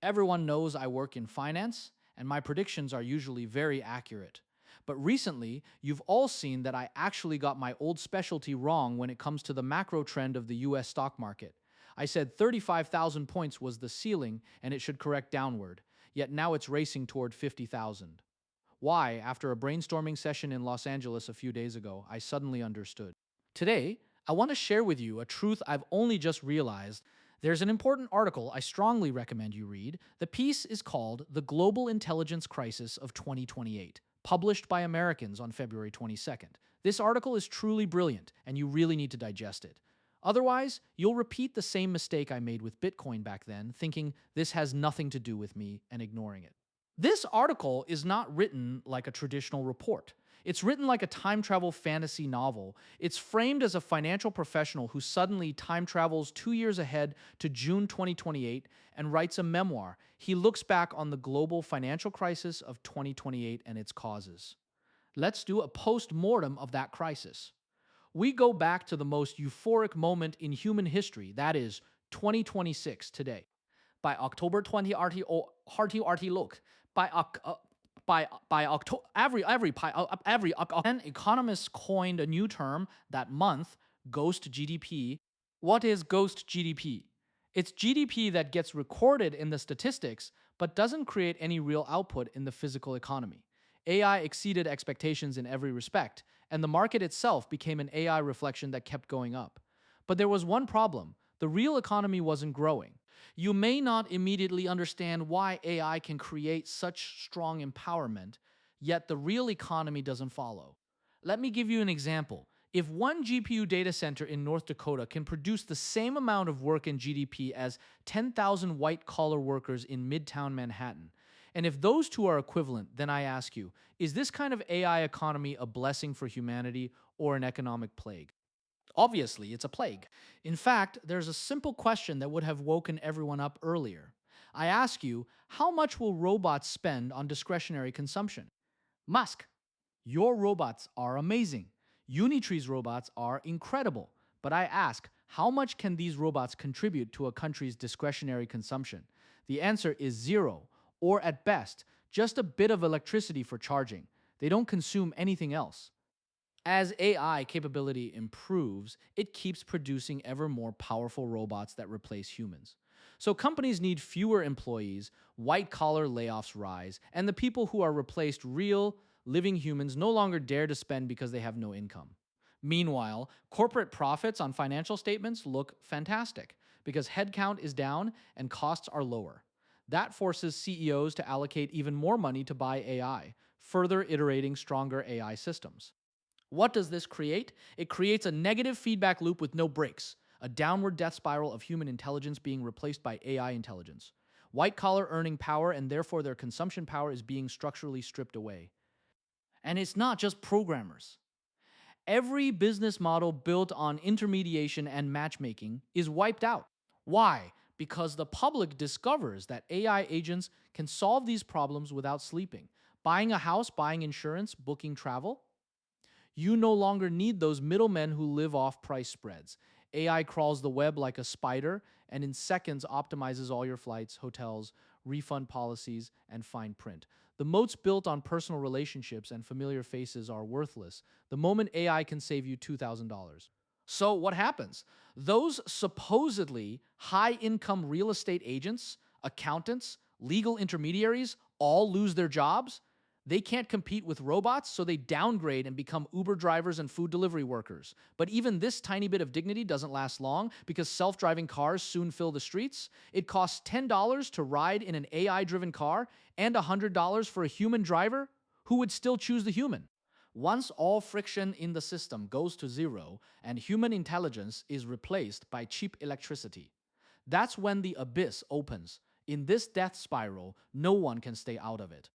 Everyone knows I work in finance, and my predictions are usually very accurate. But recently, you've all seen that I actually got my old specialty wrong when it comes to the macro trend of the US stock market. I said 35,000 points was the ceiling and it should correct downward, yet now it's racing toward 50,000. Why, after a brainstorming session in Los Angeles a few days ago, I suddenly understood. Today, I want to share with you a truth I've only just realized. There's an important article I strongly recommend you read. The piece is called The Global Intelligence Crisis of 2028, published by Americans on February 22nd. This article is truly brilliant, and you really need to digest it. Otherwise, you'll repeat the same mistake I made with Bitcoin back then, thinking this has nothing to do with me and ignoring it. This article is not written like a traditional report. It's written like a time travel fantasy novel. It's framed as a financial professional who suddenly time travels 2 years ahead to June 2028 and writes a memoir. He looks back on the global financial crisis of 2028 and its causes. Let's do a post mortem of that crisis. We go back to the most euphoric moment in human history, that is 2026 today. By October 20 RT look by by October economists coined a new term that month, ghost GDP. What is ghost GDP? It's GDP that gets recorded in the statistics but doesn't create any real output in the physical economy. AI exceeded expectations in every respect, and the market itself became an AI reflection that kept going up. But there was one problem: the real economy wasn't growing. You may not immediately understand why AI can create such strong empowerment, yet the real economy doesn't follow. Let me give you an example. If one GPU data center in North Dakota can produce the same amount of work in GDP as 10,000 white collar workers in Midtown Manhattan, and if those two are equivalent, then I ask you, is this kind of AI economy a blessing for humanity or an economic plague? Obviously, it's a plague. In fact, there's a simple question that would have woken everyone up earlier. I ask you, how much will robots spend on discretionary consumption? Musk, your robots are amazing. Unitree's robots are incredible. But I ask, how much can these robots contribute to a country's discretionary consumption? The answer is zero, or at best, just a bit of electricity for charging. They don't consume anything else. As AI capability improves, it keeps producing ever more powerful robots that replace humans. So companies need fewer employees, white collar layoffs rise, and the people who are replaced, real, living humans, no longer dare to spend because they have no income. Meanwhile, corporate profits on financial statements look fantastic because headcount is down and costs are lower. That forces CEOs to allocate even more money to buy AI, further iterating stronger AI systems. What does this create? It creates a negative feedback loop with no breaks, a downward death spiral of human intelligence being replaced by AI intelligence. White collar earning power and therefore their consumption power is being structurally stripped away. And it's not just programmers. Every business model built on intermediation and matchmaking is wiped out. Why? Because the public discovers that AI agents can solve these problems without sleeping. Buying a house, buying insurance, booking travel, you no longer need those middlemen who live off price spreads. AI crawls the web like a spider and in seconds optimizes all your flights, hotels, refund policies, and fine print. The moats built on personal relationships and familiar faces are worthless the moment AI can save you $2,000. So, what happens? Those supposedly high income real estate agents, accountants, legal intermediaries all lose their jobs. They can't compete with robots, so they downgrade and become Uber drivers and food delivery workers. But even this tiny bit of dignity doesn't last long because self driving cars soon fill the streets. It costs $10 to ride in an AI driven car and $100 for a human driver. Who would still choose the human? Once all friction in the system goes to zero and human intelligence is replaced by cheap electricity, that's when the abyss opens. In this death spiral, no one can stay out of it.